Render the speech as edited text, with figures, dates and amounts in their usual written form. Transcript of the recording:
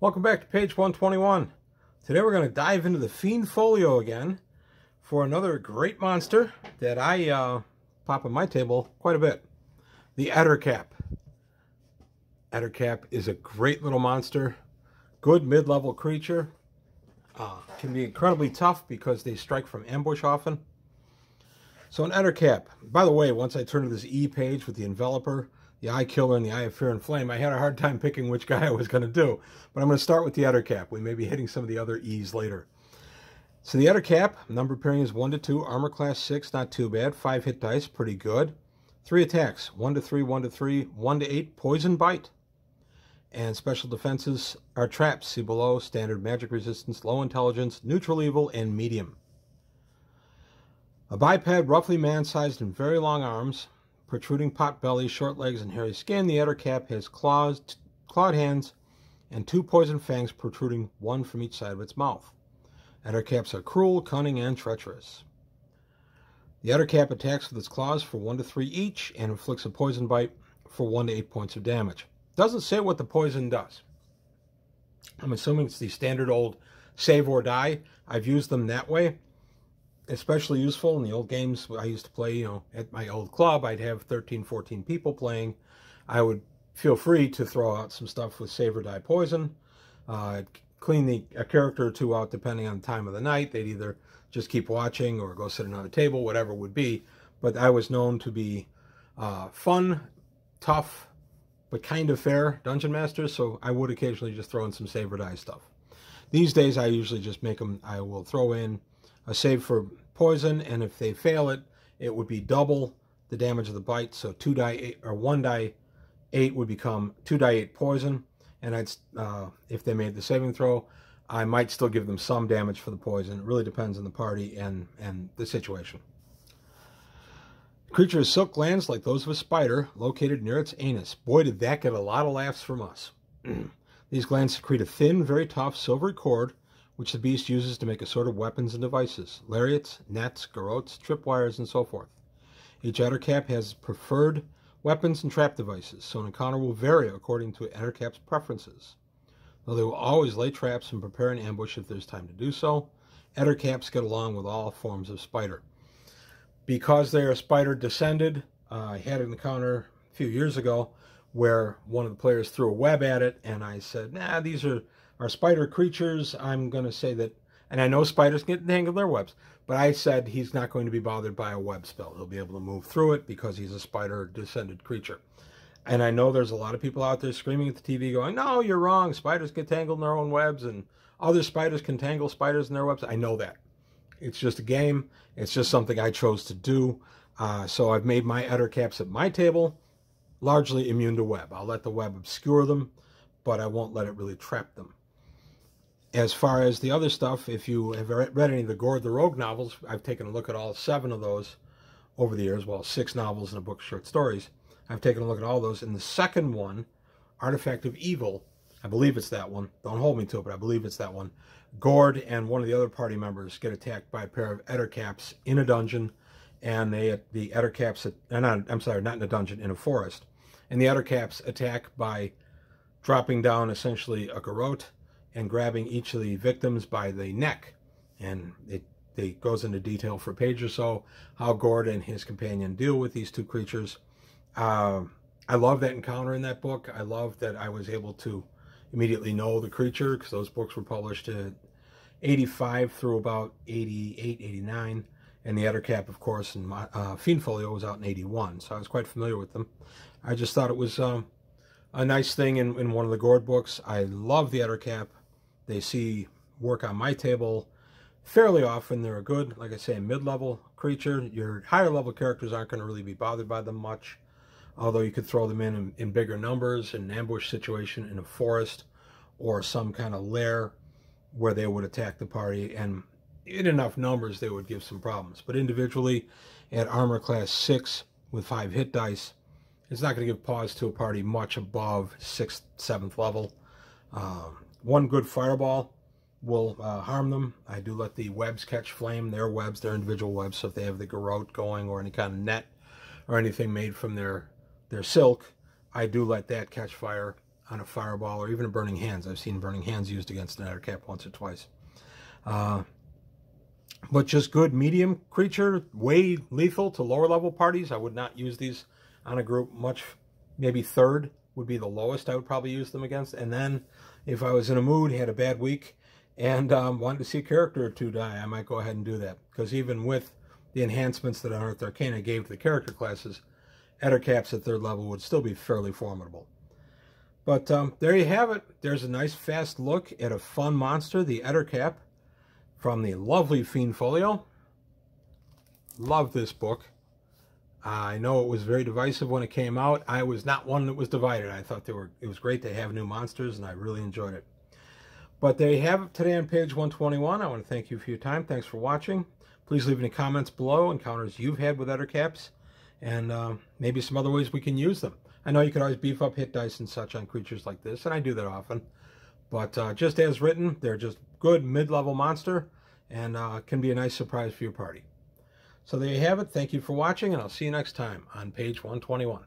Welcome back to page 121. Today we're going to dive into the Fiend Folio again for another great monster that I pop on my table quite a bit. The Ettercap. Ettercap is a great little monster. Good mid-level creature. Can be incredibly tough because they strike from ambush often. So an Ettercap. By the way, once I turned to this E page with the enveloper, the Eye Killer, and the Eye of Fear and Flame, I had a hard time picking which guy I was going to do. But I'm going to start with the Ettercap. We may be hitting some of the other E's later. So the Ettercap, number pairing is 1 to 2, armor class 6, not too bad. 5 hit dice, pretty good. 3 attacks, 1 to 3, 1 to 3, 1 to 8, poison bite. And special defenses are traps, see below, standard magic resistance, low intelligence, neutral evil, and medium. A biped, roughly man-sized and very long arms, protruding pot belly, short legs, and hairy skin. The Ettercap has clawed hands and 2 poison fangs protruding, 1 from each side of its mouth. Ettercaps are cruel, cunning, and treacherous. The Ettercap attacks with its claws for 1 to 3 each and inflicts a poison bite for 1 to 8 points of damage. Doesn't say what the poison does. I'm assuming it's the standard old save or die. I've used them that way. Especially useful in the old games I used to play, at my old club. I'd have 13, 14 people playing. I would feel free to throw out some stuff with save or die poison. I'd clean a character or two out depending on the time of the night. They'd either just keep watching or go sit at another table, whatever it would be. But I was known to be fun, tough, but kind of fair dungeon master, so I would occasionally just throw in some save or die stuff. These days I usually just make them, I will throw in a save for poison, and if they fail it, it would be double the damage of the bite. So 2 die 8 or 1 die 8 would become 2 die 8 poison, and if they made the saving throw, I might still give them some damage for the poison. It really depends on the party and the situation. The creature has silk glands like those of a spider located near its anus. Boy, did that get a lot of laughs from us. These glands secrete a thin, very tough silvery cord which the beast uses to make a sort of weapons and devices, lariats, nets, garrotes, tripwires, and so forth. Each Ettercap has preferred weapons and trap devices, so an encounter will vary according to Ettercap's preferences. Though they will always lay traps and prepare an ambush if there's time to do so, Ettercaps get along with all forms of spider. Because they are spider descended, I had an encounter a few years ago where one of the players threw a web at it, and I said, nah, these are spider creatures. I'm going to say that, and I know spiders get entangled in their webs, but I said he's not going to be bothered by a web spell. He'll be able to move through it because he's a spider-descended creature. And I know there's a lot of people out there screaming at the TV going, no, you're wrong. Spiders get tangled in their own webs, and other spiders can tangle spiders in their webs. I know that. It's just a game. It's just something I chose to do. So I've made my Ettercaps at my table largely immune to web. I'll let the web obscure them, but I won't let it really trap them. As far as the other stuff, if you have read any of the Gord the Rogue novels, I've taken a look at all 7 of those over the years. Well, 6 novels and a book of short stories. I've taken a look at all those. In the second one, Artifact of Evil, I believe it's that one. Don't hold me to it, but I believe it's that one. Gord and one of the other party members get attacked by a pair of Ettercaps in a dungeon, and the Ettercaps, not in a dungeon, in a forest. And the Ettercaps attack by dropping down essentially a garrote and grabbing each of the victims by the neck. And it goes into detail for a page or so, how Gord and his companion deal with these 2 creatures. I love that encounter in that book. I love that I was able to immediately know the creature, because those books were published in 85 through about 88, 89. And the Ettercap, of course, in my Fiend Folio was out in 81. So I was quite familiar with them. I just thought it was a nice thing in one of the Gord books. I love the Ettercap. They see work on my table fairly often. They're a good, like I say, mid-level creature. Your higher level characters aren't going to really be bothered by them much, although you could throw them in bigger numbers in an ambush situation in a forest or some kind of lair where they would attack the party, and in enough numbers they would give some problems. But individually at armor class 6 with 5 hit dice, it's not going to give pause to a party much above 6th, 7th level. One good fireball will harm them. I do let the webs catch flame, their webs, their individual webs, so if they have the garrote going or any kind of net or anything made from their silk, I do let that catch fire. on a Fireball or even a Burning Hands. I've seen Burning Hands used against an Ettercap once or twice. But just good medium creature, way lethal to lower level parties. I would not use these on a group much. Maybe third would be the lowest I would probably use them against. And then if I was in a mood, had a bad week, and wanted to see a character or two die, I might go ahead and do that. Because even with the enhancements that Unearthed Arcana gave to the character classes, Ettercaps at third level would still be fairly formidable. But there you have it. There's a nice fast look at a fun monster, the Ettercap, from the lovely Fiend Folio. Love this book. I know it was very divisive when it came out. I was not one that was divided. I thought it was great to have new monsters, and I really enjoyed it. But there you have it today on page 121. I want to thank you for your time. Thanks for watching. Please leave any comments below, encounters you've had with Ettercaps, and maybe some other ways we can use them. I know you can always beef up hit dice and such on creatures like this, and I do that often. But just as written, they're just good mid-level monster, and can be a nice surprise for your party. So there you have it. Thank you for watching, and I'll see you next time on page 121.